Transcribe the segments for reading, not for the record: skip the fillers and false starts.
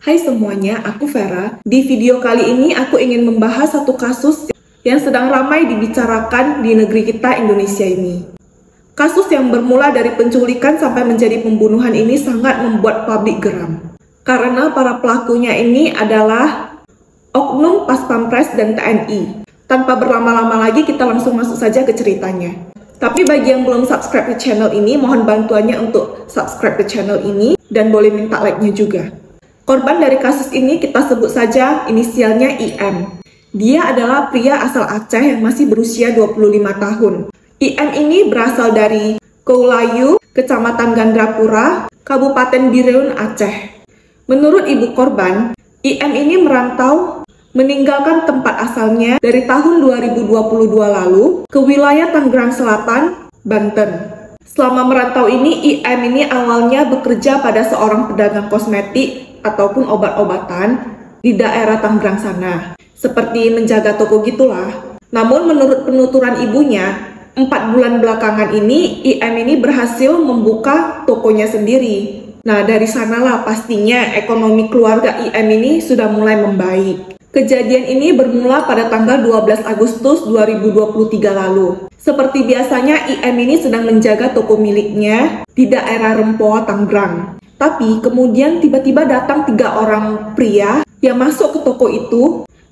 Hai semuanya, aku Vera. Di video kali ini aku ingin membahas satu kasus yang sedang ramai dibicarakan di negeri kita Indonesia ini. Kasus yang bermula dari penculikan sampai menjadi pembunuhan ini sangat membuat publik geram. Karena para pelakunya ini adalah oknum Paspampres dan TNI. Tanpa berlama-lama lagi kita langsung masuk saja ke ceritanya. Tapi bagi yang belum subscribe ke channel ini, mohon bantuannya untuk subscribe ke channel ini dan boleh minta like-nya juga. Korban dari kasus ini kita sebut saja inisialnya IM. Dia adalah pria asal Aceh yang masih berusia 25 tahun. IM ini berasal dari Koulayu, Kecamatan Gandrapura, Kabupaten Bireun, Aceh. Menurut ibu korban, IM ini merantau meninggalkan tempat asalnya dari tahun 2022 lalu ke wilayah Tangerang Selatan, Banten. Selama merantau ini, IM ini awalnya bekerja pada seorang pedagang kosmetik ataupun obat-obatan di daerah Tangerang sana, seperti menjaga toko gitulah. Namun menurut penuturan ibunya, 4 bulan belakangan ini IM ini berhasil membuka tokonya sendiri. Nah, dari sanalah pastinya ekonomi keluarga IM ini sudah mulai membaik. Kejadian ini bermula pada tanggal 12 Agustus 2023 lalu. Seperti biasanya IM ini sedang menjaga toko miliknya di daerah Rempoa, Tangerang. Tapi kemudian tiba-tiba datang 3 orang pria yang masuk ke toko itu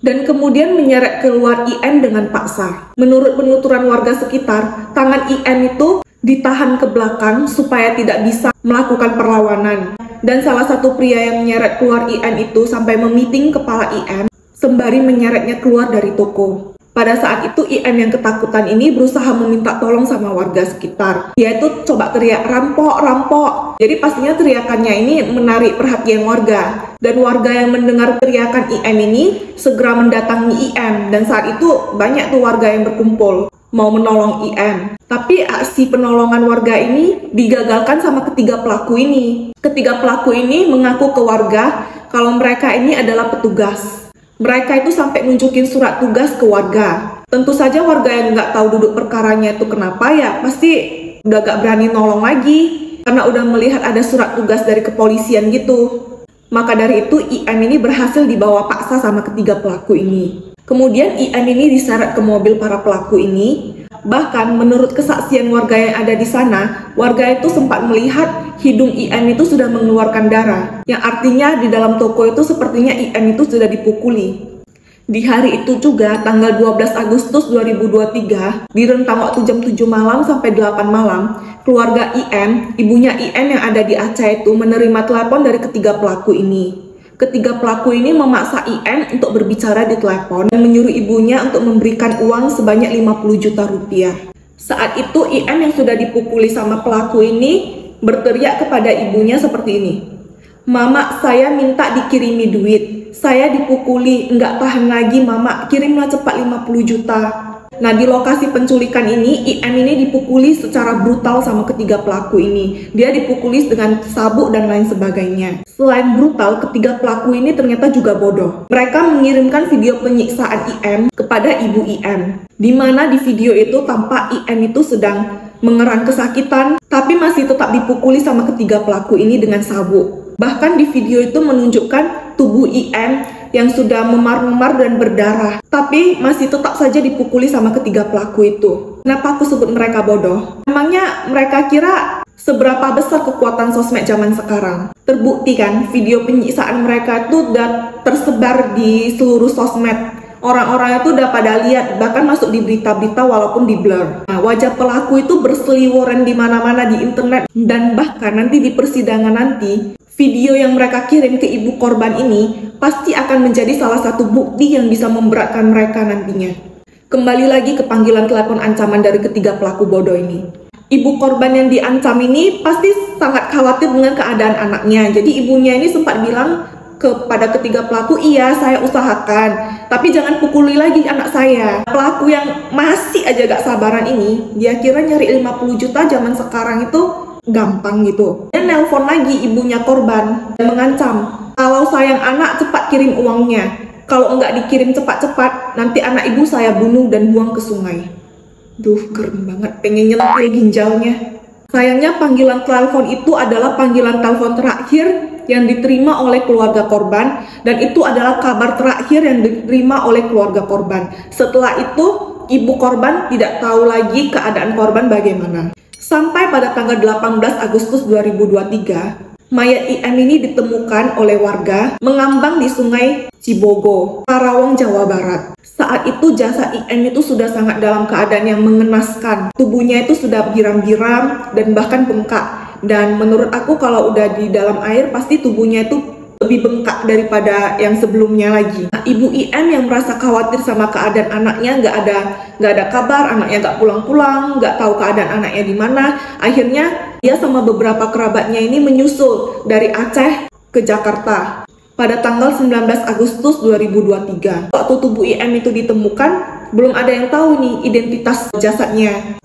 dan kemudian menyeret keluar IM dengan paksa. Menurut penuturan warga sekitar, tangan IM itu ditahan ke belakang supaya tidak bisa melakukan perlawanan. Dan salah satu pria yang menyeret keluar IM itu sampai memiting kepala IM sembari menyeretnya keluar dari toko. Pada saat itu IM yang ketakutan ini berusaha meminta tolong sama warga sekitar. Dia itu coba teriak, "Rampok, rampok!" Jadi pastinya teriakannya ini menarik perhatian warga. Dan warga yang mendengar teriakan IM ini segera mendatangi IM. Dan saat itu banyak tuh warga yang berkumpul mau menolong IM. Tapi aksi penolongan warga ini digagalkan sama ketiga pelaku ini. Ketiga pelaku ini mengaku ke warga kalau mereka ini adalah petugas. Mereka itu sampai nunjukin surat tugas ke warga. Tentu saja warga yang nggak tahu duduk perkaranya itu kenapa ya, pasti udah gak berani nolong lagi. Karena udah melihat ada surat tugas dari kepolisian gitu. Maka dari itu IM ini berhasil dibawa paksa sama ketiga pelaku ini. Kemudian IM ini diseret ke mobil para pelaku ini. Bahkan menurut kesaksian warga yang ada di sana, warga itu sempat melihat hidung IM itu sudah mengeluarkan darah. Yang artinya di dalam toko itu sepertinya IM itu sudah dipukuli. Di hari itu juga, tanggal 12 Agustus 2023, di rentang waktu jam 7 malam sampai 8 malam, keluarga IM, ibunya IM yang ada di Aceh itu menerima telepon dari ketiga pelaku ini. Ketiga pelaku ini memaksa IM untuk berbicara di telepon dan menyuruh ibunya untuk memberikan uang sebanyak 50 juta rupiah. Saat itu IM yang sudah dipukuli sama pelaku ini berteriak kepada ibunya seperti ini. "Mama, saya minta dikirimi duit. Saya dipukuli, nggak tahan lagi mama, kirimlah cepat 50 juta. Nah, di lokasi penculikan ini, IM ini dipukuli secara brutal sama ketiga pelaku ini. Dia dipukuli dengan sabuk dan lain sebagainya. Selain brutal, ketiga pelaku ini ternyata juga bodoh. Mereka mengirimkan video penyiksaan IM kepada ibu IM. Di mana di video itu tampak IM itu sedang mengerang kesakitan, tapi masih tetap dipukuli sama ketiga pelaku ini dengan sabuk. Bahkan di video itu menunjukkan tubuh IM yang sudah memar-memar dan berdarah, tapi masih tetap saja dipukuli sama ketiga pelaku itu. Kenapa aku sebut mereka bodoh? Emangnya mereka kira seberapa besar kekuatan sosmed zaman sekarang? Terbukti kan video penyiksaan mereka itu udah tersebar di seluruh sosmed. Orang-orang itu udah pada lihat, bahkan masuk di berita-berita walaupun di blur. Nah, wajah pelaku itu berseliweran di mana-mana di internet. Dan bahkan nanti di persidangan nanti, video yang mereka kirim ke ibu korban ini pasti akan menjadi salah satu bukti yang bisa memberatkan mereka nantinya. Kembali lagi ke panggilan telepon ancaman dari ketiga pelaku bodoh ini. Ibu korban yang diancam ini pasti sangat khawatir dengan keadaan anaknya. Jadi ibunya ini sempat bilang kepada ketiga pelaku, "Iya, saya usahakan, tapi jangan pukuli lagi anak saya." Pelaku yang masih aja gak sabaran ini, dia kira nyari 50 juta zaman sekarang itu gampang gitu. Dia nelpon lagi ibunya korban dan mengancam, "Kalau sayang anak, cepat kirim uangnya. Kalau enggak dikirim cepat-cepat, nanti anak ibu saya bunuh dan buang ke sungai." Duh, keren banget, pengen nyentil ginjalnya. Sayangnya panggilan telepon itu adalah panggilan telepon terakhir yang diterima oleh keluarga korban, dan itu adalah kabar terakhir yang diterima oleh keluarga korban. Setelah itu, ibu korban tidak tahu lagi keadaan korban bagaimana. Sampai pada tanggal 18 Agustus 2023, mayat IM ini ditemukan oleh warga mengambang di Sungai Cibogo, Karawang, Jawa Barat. Saat itu jasad IM itu sudah sangat dalam keadaan yang mengenaskan. Tubuhnya itu sudah biram-biram dan bahkan bengkak. Dan menurut aku kalau udah di dalam air pasti tubuhnya itu lebih bengkak daripada yang sebelumnya lagi. Nah, ibu IM yang merasa khawatir sama keadaan anaknya, nggak ada kabar, anaknya nggak pulang-pulang, nggak tahu keadaan anaknya di mana. Akhirnya dia sama beberapa kerabatnya ini menyusul dari Aceh ke Jakarta pada tanggal 19 Agustus 2023. Waktu tubuh IM itu ditemukan, belum ada yang tahu nih identitas jasadnya.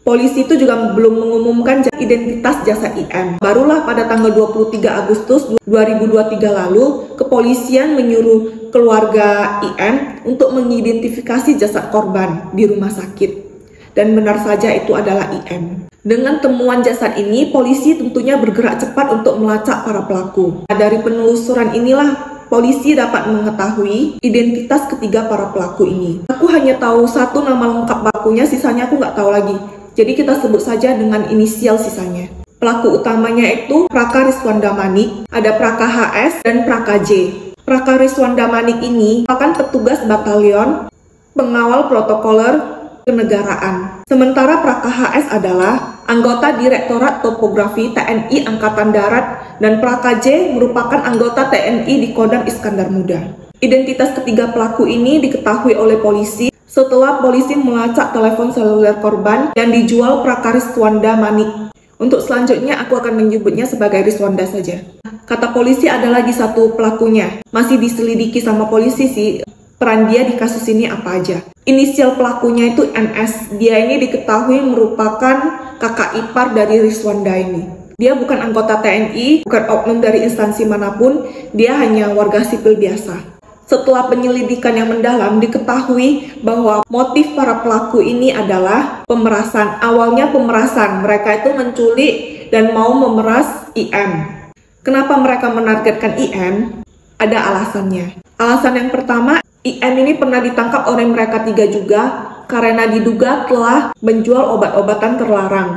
Polisi itu juga belum mengumumkan identitas jasad IM. Barulah pada tanggal 23 Agustus 2023 lalu, kepolisian menyuruh keluarga IM untuk mengidentifikasi jasad korban di rumah sakit. Dan benar saja itu adalah IM. Dengan temuan jasad ini, polisi tentunya bergerak cepat untuk melacak para pelaku. Dari penelusuran inilah, polisi dapat mengetahui identitas ketiga para pelaku ini. Aku hanya tahu satu nama lengkap pelakunya, sisanya aku nggak tahu lagi. Jadi kita sebut saja dengan inisial sisanya. Pelaku utamanya itu Praka Riswanda Manik, ada Praka HS dan Praka J. Praka Riswanda Manik ini merupakan petugas batalion pengawal protokoler kenegaraan. Sementara Praka HS adalah anggota Direktorat Topografi TNI Angkatan Darat, dan Praka J merupakan anggota TNI di Kodam Iskandar Muda. Identitas ketiga pelaku ini diketahui oleh polisi setelah polisi melacak telepon seluler korban yang dijual Praka Riswanda Manik. Untuk selanjutnya aku akan menyebutnya sebagai Riswanda saja. Kata polisi ada lagi satu pelakunya. Masih diselidiki sama polisi sih peran dia di kasus ini apa aja. Inisial pelakunya itu NS. Dia ini diketahui merupakan kakak ipar dari Riswanda ini. Dia bukan anggota TNI, bukan oknum dari instansi manapun, dia hanya warga sipil biasa. Setelah penyelidikan yang mendalam, diketahui bahwa motif para pelaku ini adalah pemerasan. Awalnya pemerasan, mereka itu menculik dan mau memeras IM. Kenapa mereka menargetkan IM? Ada alasannya. Alasan yang pertama, IM ini pernah ditangkap oleh mereka tiga juga karena diduga telah menjual obat-obatan terlarang.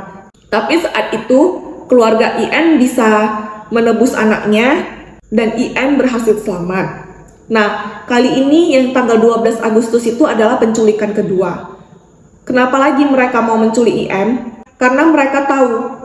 Tapi saat itu, keluarga IM bisa menebus anaknya dan IM berhasil selamat. Nah, kali ini yang tanggal 12 Agustus itu adalah penculikan kedua. Kenapa lagi mereka mau menculik IM? Karena mereka tahu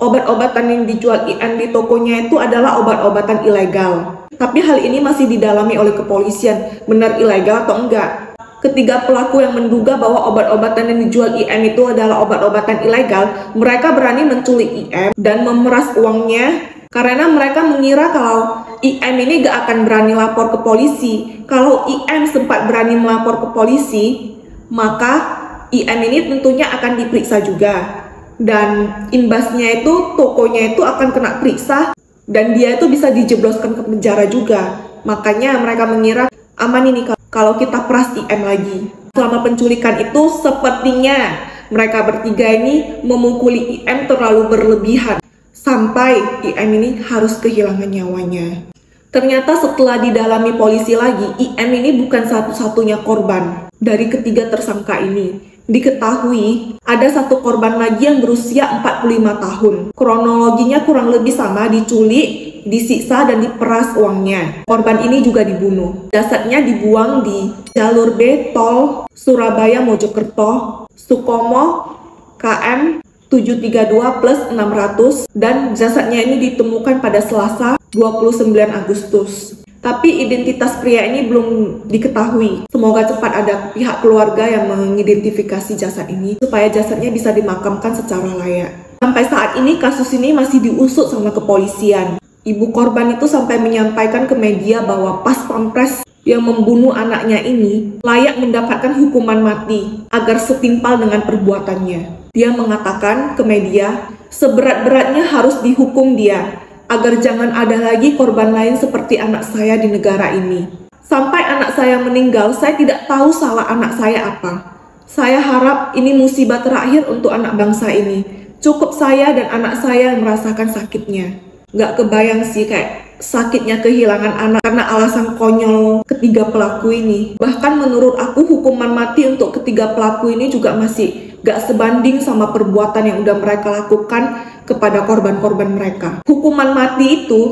obat-obatan yang dijual IM di tokonya itu adalah obat-obatan ilegal. Tapi hal ini masih didalami oleh kepolisian, benar ilegal atau enggak. Ketiga pelaku yang menduga bahwa obat-obatan yang dijual IM itu adalah obat-obatan ilegal, mereka berani menculik IM dan memeras uangnya karena mereka mengira kalau IM ini gak akan berani lapor ke polisi. Kalau IM sempat berani melapor ke polisi, maka IM ini tentunya akan diperiksa juga. Dan imbasnya itu tokonya itu akan kena periksa dan dia itu bisa dijebloskan ke penjara juga. Makanya mereka mengira aman ini kalau kita peras IM lagi. Selama penculikan itu sepertinya mereka bertiga ini memukuli IM terlalu berlebihan sampai IM ini harus kehilangan nyawanya. Ternyata setelah didalami polisi lagi, IM ini bukan satu-satunya korban dari ketiga tersangka ini. Diketahui ada satu korban lagi yang berusia 45 tahun. Kronologinya kurang lebih sama, diculik, disiksa, dan diperas uangnya. Korban ini juga dibunuh. Jasadnya dibuang di jalur B tol Surabaya Mojokerto, Sukomo, KM 732+600, dan jasadnya ini ditemukan pada Selasa 29 Agustus. Tapi identitas pria ini belum diketahui. Semoga cepat ada pihak keluarga yang mengidentifikasi jasad ini supaya jasadnya bisa dimakamkan secara layak. Sampai saat ini kasus ini masih diusut sama kepolisian. Ibu korban itu sampai menyampaikan ke media bahwa pas pampres yang membunuh anaknya ini layak mendapatkan hukuman mati agar setimpal dengan perbuatannya. Dia mengatakan ke media, seberat-beratnya harus dihukum dia, agar jangan ada lagi korban lain seperti anak saya di negara ini. Sampai anak saya meninggal, saya tidak tahu salah anak saya apa. Saya harap ini musibah terakhir untuk anak bangsa ini. Cukup saya dan anak saya yang merasakan sakitnya. Nggak kebayang sih kayak sakitnya kehilangan anak karena alasan konyol ketiga pelaku ini. Bahkan menurut aku hukuman mati untuk ketiga pelaku ini juga masih nggak sebanding sama perbuatan yang udah mereka lakukan kepada korban-korban mereka. Hukuman mati itu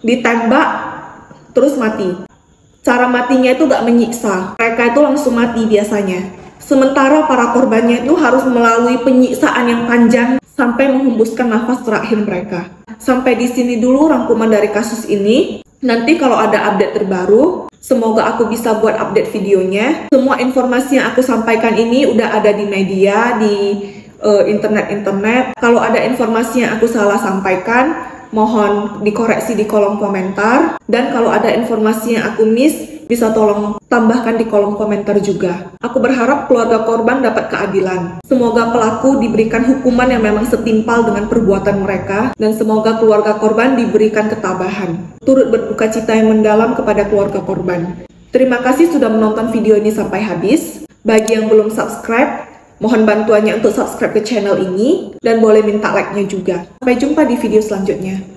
ditembak terus mati. Cara matinya itu gak menyiksa, mereka itu langsung mati biasanya. Sementara para korbannya itu harus melalui penyiksaan yang panjang sampai menghembuskan nafas terakhir mereka. Sampai di sini dulu rangkuman dari kasus ini. Nanti kalau ada update terbaru, semoga aku bisa buat update videonya. Semua informasi yang aku sampaikan ini udah ada di media, di internet. Kalau ada informasi yang aku salah sampaikan, mohon dikoreksi di kolom komentar. Dan kalau ada informasi yang aku miss, bisa tolong tambahkan di kolom komentar juga. Aku berharap keluarga korban dapat keadilan. Semoga pelaku diberikan hukuman yang memang setimpal dengan perbuatan mereka, dan semoga keluarga korban diberikan ketabahan. Turut berduka cita yang mendalam kepada keluarga korban. Terima kasih sudah menonton video ini sampai habis. Bagi yang belum subscribe, mohon bantuannya untuk subscribe ke channel ini, dan boleh minta like-nya juga. Sampai jumpa di video selanjutnya.